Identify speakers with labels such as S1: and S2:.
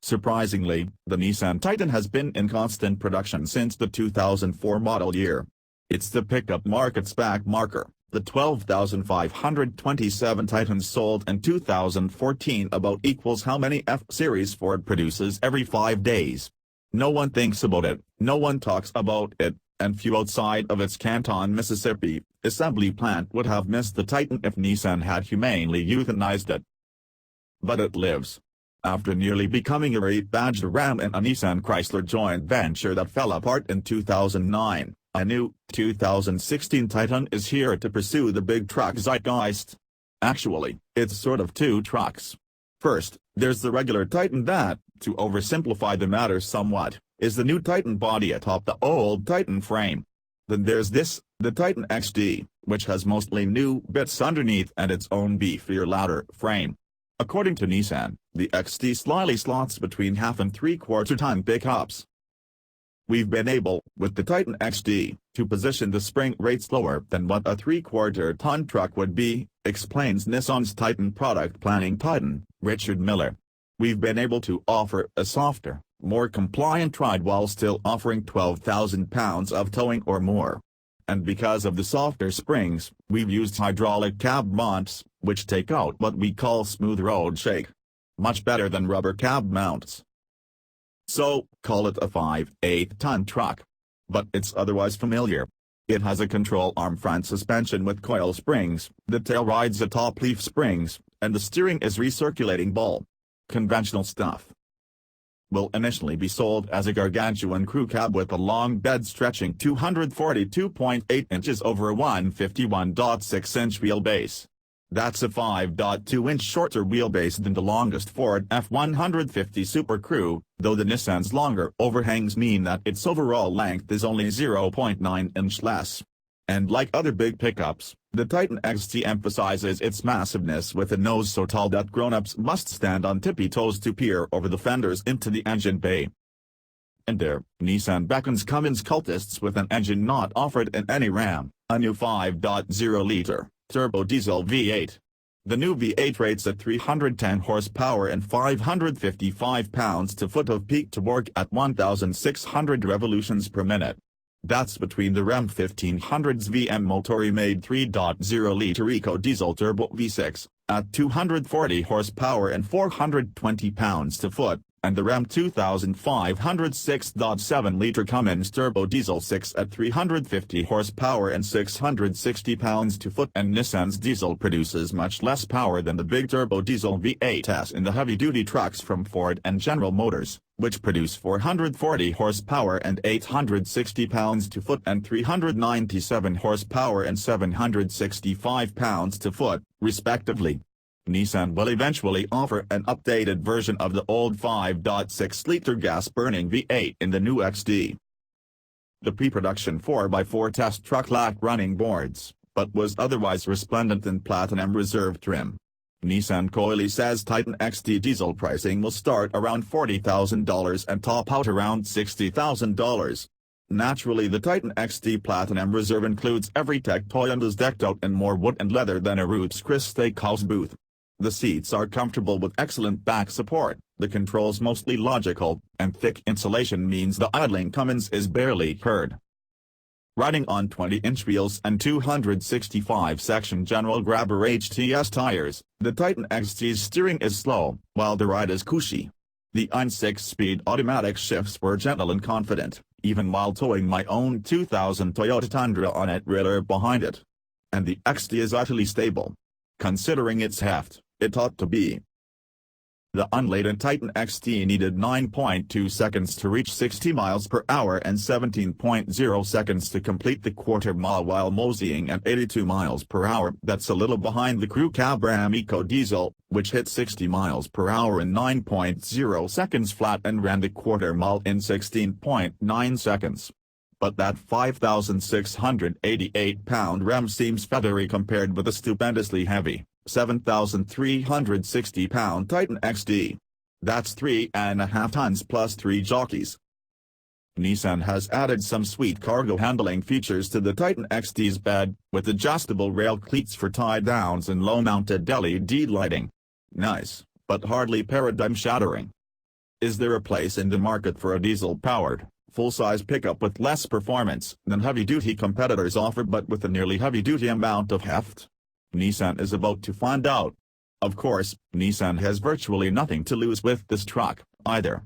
S1: Surprisingly, the Nissan Titan has been in constant production since the 2004 model year. It's the pickup market's back marker. The 12,527 Titans sold in 2014 about equals how many F-Series Ford produces every 5 days. No one thinks about it, no one talks about it, and few outside of its Canton, Mississippi, assembly plant would have missed the Titan if Nissan had humanely euthanized it. But it lives. After nearly becoming a rate-badged Ram and a Nissan Chrysler joint venture that fell apart in 2009, a new 2016 Titan is here to pursue the big truck zeitgeist. Actually, it's sort of two trucks. First, there's the regular Titan that, to oversimplify the matter somewhat, is the new Titan body atop the old Titan frame. Then there's the Titan XD, which has mostly new bits underneath and its own beefier ladder frame. According to Nissan, the XD slyly slots between 1/2 and 3/4 ton pickups. We've been able, with the Titan XD, to position the spring rates lower than what a 3/4 ton truck would be, explains Nissan's Titan product planning titan, Richard Miller. We've been able to offer a softer, more compliant ride while still offering 12,000 pounds of towing or more. And because of the softer springs, we've used hydraulic cab mounts, which take out what we call smooth road shake. Much better than rubber cab mounts. So, call it a 5/8 ton truck. But it's otherwise familiar. It has a control arm front suspension with coil springs, the tail rides atop leaf springs, and the steering is recirculating ball. Conventional stuff. Will initially be sold as a gargantuan crew cab with a long bed stretching 242.8 inches over a 151.6-inch wheelbase. That's a 5.2-inch shorter wheelbase than the longest Ford F-150 Super Crew, though the Nissan's longer overhangs mean that its overall length is only 0.9 inch less. And like other big pickups, the Titan XD emphasizes its massiveness with a nose so tall that grown-ups must stand on tippy toes to peer over the fenders into the engine bay. And there, Nissan beckons Cummins cultists with an engine not offered in any Ram, a new 5.0-liter turbo diesel V8. The new V8 rates at 310 horsepower and 555 pounds-to-foot of peak torque at 1,600 revolutions per minute. That's between the Ram 1500's VM motor-made 3.0-liter EcoDiesel turbo V6, at 240 horsepower and 420 pounds-to-foot, and the Ram 2500 6.7-liter Cummins turbo diesel 6 at 350 horsepower and 660 pounds-to-foot. And Nissan's diesel produces much less power than the big turbo diesel V8s in the heavy-duty trucks from Ford and General Motors, which produce 440 horsepower and 860 pounds-to-foot and 397 horsepower and 765 pounds-to-foot, respectively. Nissan will eventually offer an updated version of the old 5.6-liter gas-burning V8 in the new XD. The pre-production 4x4 test truck lacked running boards, but was otherwise resplendent in platinum reserve trim. Nissan coyly says Titan XD diesel pricing will start around $40,000 and top out around $60,000. Naturally, the Titan XD Platinum Reserve includes every tech toy and is decked out in more wood and leather than a Ruth's Chris Steakhouse booth. The seats are comfortable with excellent back support, the controls mostly logical, and thick insulation means the idling Cummins is barely heard. Riding on 20-inch wheels and 265-section General Grabber HTS tires, the Titan XD's steering is slow, while the ride is cushy. The 6-speed automatic shifts were gentle and confident, even while towing my own 2000 Toyota Tundra on a trailer behind it. And the XD is utterly stable. Considering its heft, it ought to be. The unladen Titan XD needed 9.2 seconds to reach 60 miles per hour and 17.0 seconds to complete the quarter mile while moseying at 82 miles per hour. That's a little behind the crew cab Ram EcoDiesel, which hit 60 miles per hour in 9.0 seconds flat and ran the quarter mile in 16.9 seconds. But that 5,688-pound Ram seems feathery compared with the stupendously heavy 7,360-pound Titan XD. That's 3.5 tons plus 3 jockeys. Nissan has added some sweet cargo handling features to the Titan XD's bed, with adjustable rail cleats for tie-downs and low-mounted LED lighting. Nice, but hardly paradigm-shattering. Is there a place in the market for a diesel-powered, full-size pickup with less performance than heavy-duty competitors offer but with a nearly heavy-duty amount of heft? Nissan is about to find out. Of course, Nissan has virtually nothing to lose with this truck, either.